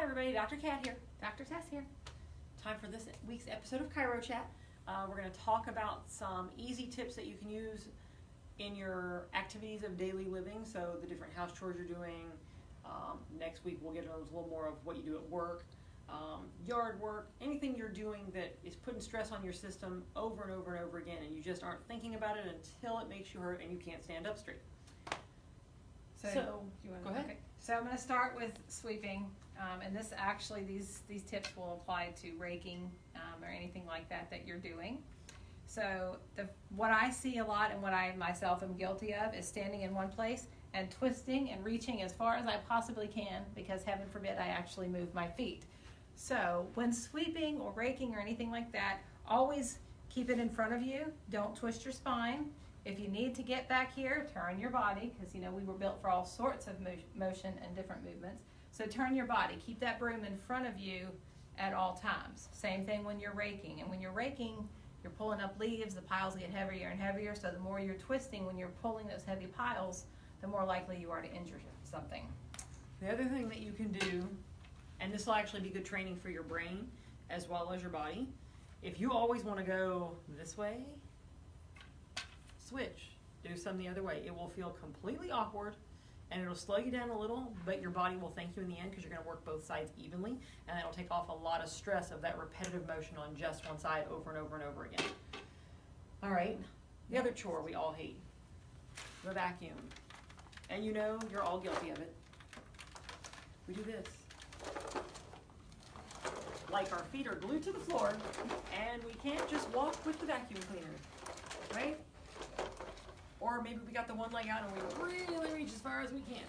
everybody, Dr. Cat here. Dr. Tess here. Time for this week's episode of Chiro Chat. We're going to talk about some easy tips that you can use in your activities of daily living. So the different house chores you're doing. Next week we'll get into a little more of what you do at work, yard work, anything you're doing that is putting stress on your system over and over and over again, and you just aren't thinking about it until it makes you hurt and you can't stand up straight. So you want go ahead. Okay. So I'm going to start with sweeping, and this actually these tips will apply to raking or anything like that you're doing. So what I see a lot and what I myself am guilty of is standing in one place and twisting and reaching as far as I possibly can, because heaven forbid I actually move my feet. So when sweeping or raking or anything like that, always keep it in front of you. Don't twist your spine. If you need to get back here, turn your body, because you know we were built for all sorts of motion and different movements. So turn your body. Keep that broom in front of you at all times. Same thing when you're raking. And when you're raking, you're pulling up leaves, the piles get heavier and heavier, so the more you're twisting when you're pulling those heavy piles, the more likely you are to injure something. The other thing that you can do, and this will actually be good training for your brain as well as your body, if you always want to go this way, switch. Do some the other way. It will feel completely awkward and it'll slow you down a little, but your body will thank you in the end because you're going to work both sides evenly, and that'll take off a lot of stress of that repetitive motion on just one side over and over and over again. All right, the other chore we all hate, the vacuum. And you know, you're all guilty of it. We do this. Like our feet are glued to the floor and we can't just walk with the vacuum cleaner, right? Or maybe we got the one leg out and we really reach as far as we can.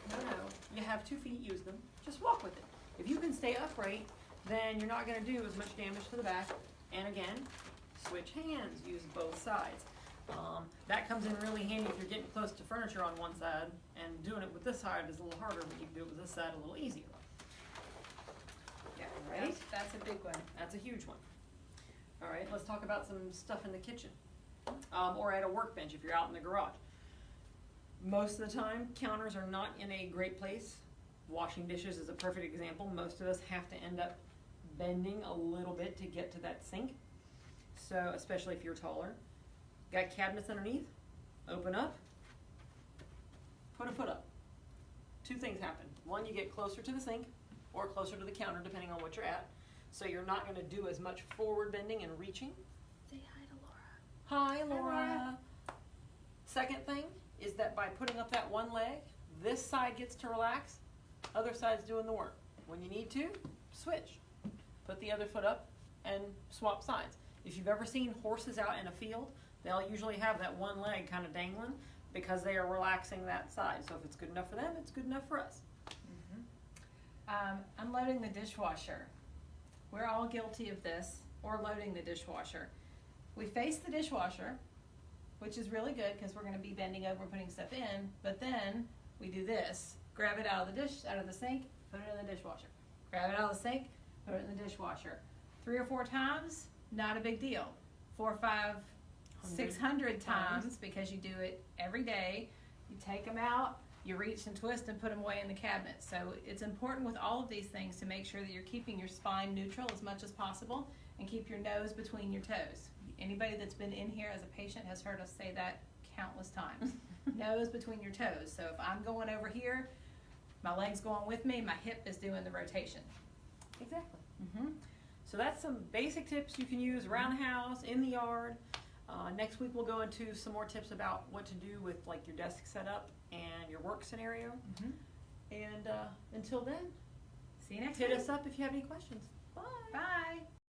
No, you have 2 feet, use them. Just walk with it. If you can stay upright, then you're not going to do as much damage to the back. And again, switch hands, use both sides. That comes in really handy if you're getting close to furniture on one side, and doing it with this side is a little harder, but you can do it with this side a little easier. Yeah, right? That's a big one. That's a huge one. All right, let's talk about some stuff in the kitchen, or at a workbench if you're out in the garage. Most of the time, counters are not in a great place. Washing dishes is a perfect example. Most of us have to end up bending a little bit to get to that sink. So, especially if you're taller. Got cabinets underneath? Open up. Put a foot up. 2 things happen. One, you get closer to the sink or closer to the counter, depending on what you're at. So you're not going to do as much forward bending and reaching. Say hi to Laura. Hi, Laura. Hi, Laura. Second thing is that by putting up that one leg, this side gets to relax, other side's doing the work. When you need to, switch. Put the other foot up and swap sides. If you've ever seen horses out in a field, they'll usually have that one leg kind of dangling because they are relaxing that side. So if it's good enough for them, it's good enough for us. Unloading the dishwasher. We're all guilty of this, or loading the dishwasher. We face the dishwasher, which is really good because we're going to be bending over putting stuff in, but then we do this. Grab it out of the sink, put it in the dishwasher. Grab it out of the sink, put it in the dishwasher. 3 or 4 times, not a big deal. 4, 5, 600 times, because you do it every day. You take them out, you reach and twist and put them away in the cabinet. So it's important with all of these things to make sure that you're keeping your spine neutral as much as possible and keep your nose between your toes. Anybody that's been in here as a patient has heard us say that countless times. Nose between your toes. So if I'm going over here, my leg's going with me, my hip is doing the rotation. Exactly. So that's some basic tips you can use around the house, in the yard. Next week we'll go into some more tips about what to do with like your desk setup and your work scenario. And until then, See you next hit week. us up if you have any questions. Bye. Bye.